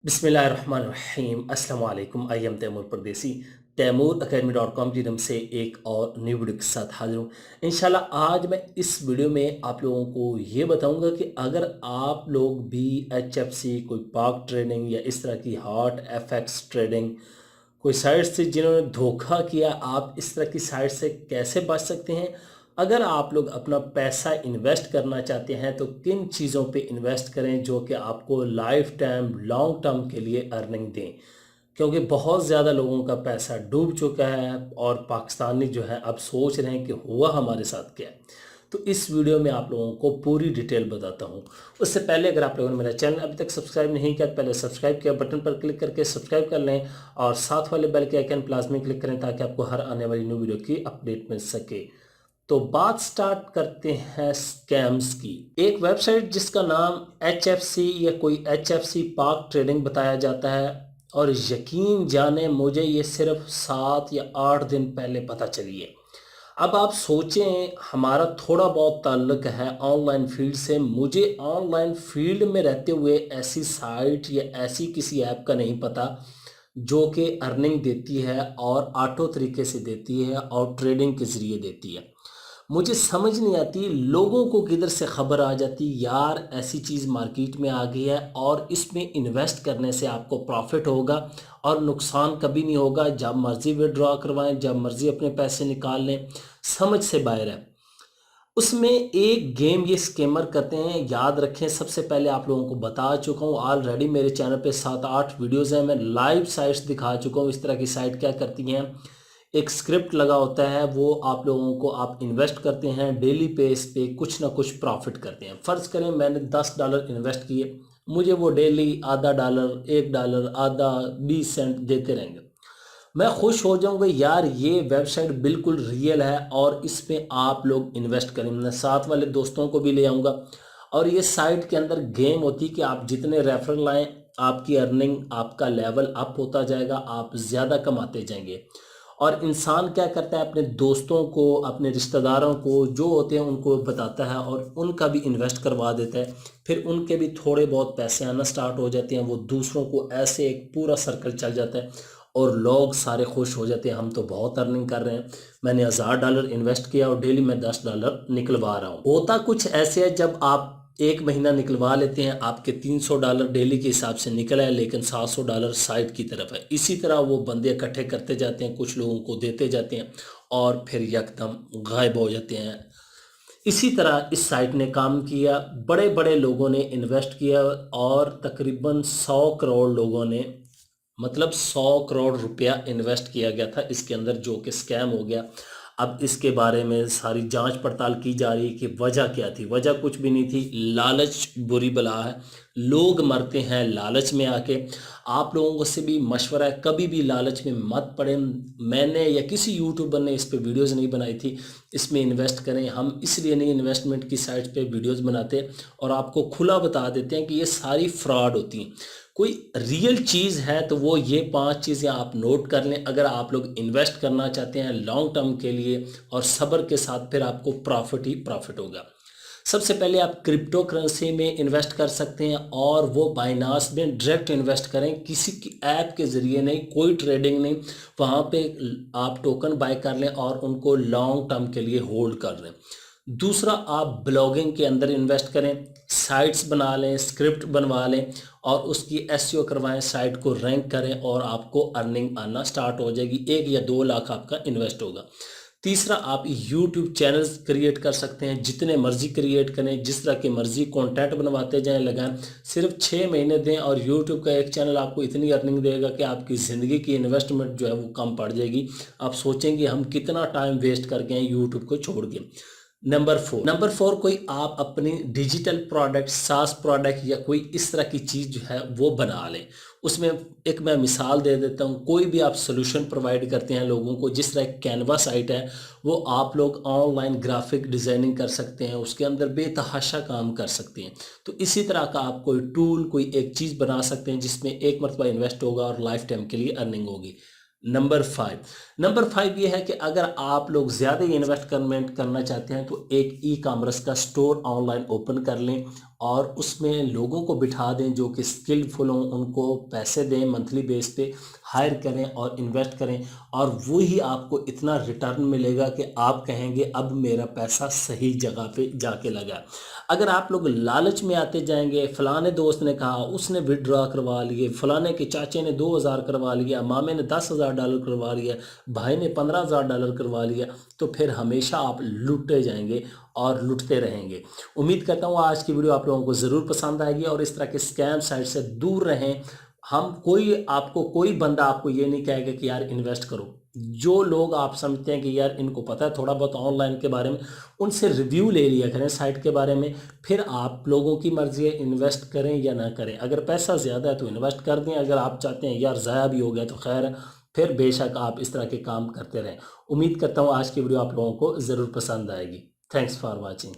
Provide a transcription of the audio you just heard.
बिस्मिल्लाहिर्रहमानिर्रहीम अस्सलाम वालेकुम। आई एम तैमूर परदेसी। तैमूर academy.com की तरफ से एक और न्यू वीडियो के साथ हाजिर हूँ। इंशाल्लाह आज मैं इस वीडियो में आप लोगों को ये बताऊंगा कि अगर आप लोग भी HFC, कोई पाक ट्रेडिंग या इस तरह की हॉट FX ट्रेडिंग कोई साइट से जिन्होंने धोखा किया, आप इस तरह की साइट से कैसे बच सकते हैं। अगर आप लोग अपना पैसा इन्वेस्ट करना चाहते हैं तो किन चीज़ों पे इन्वेस्ट करें जो कि आपको लाइफ टाइम लॉन्ग टर्म के लिए अर्निंग दें, क्योंकि बहुत ज़्यादा लोगों का पैसा डूब चुका है और पाकिस्तानी जो है अब सोच रहे हैं कि हुआ हमारे साथ क्या है। तो इस वीडियो में आप लोगों को पूरी डिटेल बताता हूँ। उससे पहले अगर आप लोगों ने मेरा चैनल अभी तक सब्सक्राइब नहीं किया तो पहले सब्सक्राइब किया, बटन पर क्लिक करके सब्सक्राइब कर लें और साथ वाले बेल के आइकन प्लस में क्लिक करें ताकि आपको हर आने वाली न्यू वीडियो की अपडेट मिल सके। तो बात स्टार्ट करते हैं स्कैम्स की। एक वेबसाइट जिसका नाम HFC या कोई HFC पाक ट्रेडिंग बताया जाता है, और यकीन जाने मुझे ये सिर्फ 7 या 8 दिन पहले पता चली है। अब आप सोचें, हमारा थोड़ा बहुत ताल्लुक है ऑनलाइन फील्ड से। मुझे ऑनलाइन फील्ड में रहते हुए ऐसी साइट या ऐसी किसी ऐप का नहीं पता जो कि अर्निंग देती है और ऑटो तरीके से देती है और ट्रेडिंग के ज़रिए देती है। मुझे समझ नहीं आती लोगों को किधर से खबर आ जाती यार ऐसी चीज़ मार्केट में आ गई है और इसमें इन्वेस्ट करने से आपको प्रॉफिट होगा और नुकसान कभी नहीं होगा। जब मर्ज़ी विड्रॉ करवाएं, जब मर्ज़ी अपने पैसे निकाल लें, समझ से बाहर है। उसमें एक गेम ये स्कैमर करते हैं, याद रखें। सबसे पहले आप लोगों को बता चुका हूँ, ऑलरेडी मेरे चैनल पे 7-8 वीडियोज़ हैं, मैं लाइव साइट्स दिखा चुका हूँ इस तरह की साइट क्या करती हैं। एक स्क्रिप्ट लगा होता है, वो आप लोगों को आप इन्वेस्ट करते हैं, डेली पेस पे कुछ ना कुछ प्रॉफिट करते हैं। फ़र्ज़ करें मैंने $10 इन्वेस्ट किए, मुझे वो डेली आधा डॉलर, $1, आधा 20 सेंट देते रहेंगे। मैं खुश हो जाऊंगा यार ये वेबसाइट बिल्कुल रियल है और इस पे आप लोग इन्वेस्ट करें। मैं साथ वाले दोस्तों को भी ले आऊँगा। और ये साइट के अंदर गेम होती है कि आप जितने रेफरल लाएं आपकी अर्निंग, आपका लेवल अप होता जाएगा, आप ज़्यादा कमाते जाएंगे। और इंसान क्या करता है, अपने दोस्तों को, अपने रिश्तेदारों को जो होते हैं उनको बताता है और उनका भी इन्वेस्ट करवा देता है। फिर उनके भी थोड़े बहुत पैसे आना स्टार्ट हो जाते हैं, वो दूसरों को, ऐसे एक पूरा सर्कल चल जाता है और लोग सारे खुश हो जाते हैं, हम तो बहुत अर्निंग कर रहे हैं, मैंने $1000 इन्वेस्ट किया और डेली मैं $10 निकलवा रहा हूँ। होता कुछ ऐसे है, जब आप एक महीना निकलवा लेते हैं आपके $300 डेली के हिसाब से निकल आए, लेकिन $700 साइट की तरफ है। इसी तरह वो बंदे इकट्ठे करते जाते हैं, कुछ लोगों को देते जाते हैं और फिर यकदम गायब हो जाते हैं। इसी तरह इस साइट ने काम किया, बड़े बड़े लोगों ने इन्वेस्ट किया और तकरीबन 100 करोड़ लोगों ने, मतलब 100 करोड़ रुपया इन्वेस्ट किया गया था इसके अंदर, जो कि स्कैम हो गया। अब इसके बारे में सारी जांच पड़ताल की जा रही है कि वजह क्या थी। वजह कुछ भी नहीं थी, लालच बुरी बला है, लोग मरते हैं लालच में आके। आप लोगों से भी मशवरा है, कभी भी लालच में मत पड़े। मैंने या किसी यूट्यूबर ने इस पे वीडियोस नहीं बनाई थी इसमें इन्वेस्ट करें, हम इसलिए नहीं इन्वेस्टमेंट की साइट पे वीडियोस बनाते और आपको खुला बता देते हैं कि ये सारी फ्रॉड होती हैं। कोई रियल चीज़ है तो वो ये 5 चीज़ें आप नोट कर लें अगर आप लोग इन्वेस्ट करना चाहते हैं लॉन्ग टर्म के लिए, और सब्र के साथ फिर आपको प्रॉफिट ही प्रॉफिट होगा। सबसे पहले आप क्रिप्टो करेंसी में इन्वेस्ट कर सकते हैं और वो बाइनास में डायरेक्ट इन्वेस्ट करें, किसी की ऐप के ज़रिए नहीं, कोई ट्रेडिंग नहीं। वहाँ पे आप टोकन बाय कर लें और उनको लॉन्ग टर्म के लिए होल्ड कर लें। दूसरा, आप ब्लॉगिंग के अंदर इन्वेस्ट करें, साइट्स बना लें, स्क्रिप्ट बनवा लें और उसकी एसईओ करवाएं, साइट को रैंक करें और आपको अर्निंग आना स्टार्ट हो जाएगी। 1 या 2 लाख आपका इन्वेस्ट होगा। तीसरा, आप यूट्यूब चैनल्स क्रिएट कर सकते हैं, जितने मर्जी क्रिएट करें, जिस तरह के मर्जी कंटेंट बनवाते जाएं, लगाएं। सिर्फ 6 महीने दें और यूट्यूब का एक चैनल आपको इतनी अर्निंग देगा कि आपकी ज़िंदगी की इन्वेस्टमेंट जो है वो कम पड़ जाएगी। आप सोचेंगे हम कितना टाइम वेस्ट कर गए हैं यूट्यूब को छोड़ के। नंबर 4, कोई आप अपनी डिजिटल प्रोडक्ट, सास प्रोडक्ट या कोई इस तरह की चीज़ जो है वो बना लें। उसमें एक मैं मिसाल दे देता हूँ, कोई भी आप सोल्यूशन प्रोवाइड करते हैं लोगों को, जिस तरह कैनवा साइट है, वो आप लोग ऑनलाइन ग्राफिक डिज़ाइनिंग कर सकते हैं, उसके अंदर बेतहाशा काम कर सकते हैं। तो इसी तरह का आप कोई टूल, कोई एक चीज़ बना सकते हैं जिसमें एक मरतबा इन्वेस्ट होगा और लाइफ टाइम के लिए अर्निंग होगी। नंबर 5 ये है कि अगर आप लोग ज़्यादा इन्वेस्टमेंट करना चाहते हैं तो एक ई कॉमर्स का स्टोर ऑनलाइन ओपन कर लें और उसमें लोगों को बिठा दें जो कि स्किलफुल हों, उनको पैसे दें, मंथली बेस पे हायर करें और इन्वेस्ट करें, और वो ही आपको इतना रिटर्न मिलेगा कि आप कहेंगे अब मेरा पैसा सही जगह पे जाके लगा। अगर आप लोग लालच में आते जाएंगे, फलाने दोस्त ने कहा, उसने विड्रॉ करवा लिए, फलाने के चाचे ने 2,000 करवा लिया, मामे ने $10,000 करवा लिया, भाई ने $15,000 करवा लिया, तो फिर हमेशा आप लूटे जाएंगे और लुटते रहेंगे। उम्मीद करता हूँ आज की वीडियो आप लोगों को ज़रूर पसंद आएगी, और इस तरह के स्कैम साइट से दूर रहें। हम कोई बंदा आपको ये नहीं कहेगा कि यार इन्वेस्ट करो। जो लोग आप समझते हैं कि यार इनको पता है थोड़ा बहुत ऑनलाइन के बारे में, उनसे रिव्यू ले लिया करें साइट के बारे में। फिर आप लोगों की मर्ज़ी है इन्वेस्ट करें या ना करें। अगर पैसा ज़्यादा है तो इन्वेस्ट कर दें, अगर आप चाहते हैं यार ज़ाया भी हो गया तो खैर है, फिर बेशक आप इस तरह के काम करते रहें। उम्मीद करता हूँ आज की वीडियो आप लोगों को ज़रूर पसंद आएगी। Thanks for watching.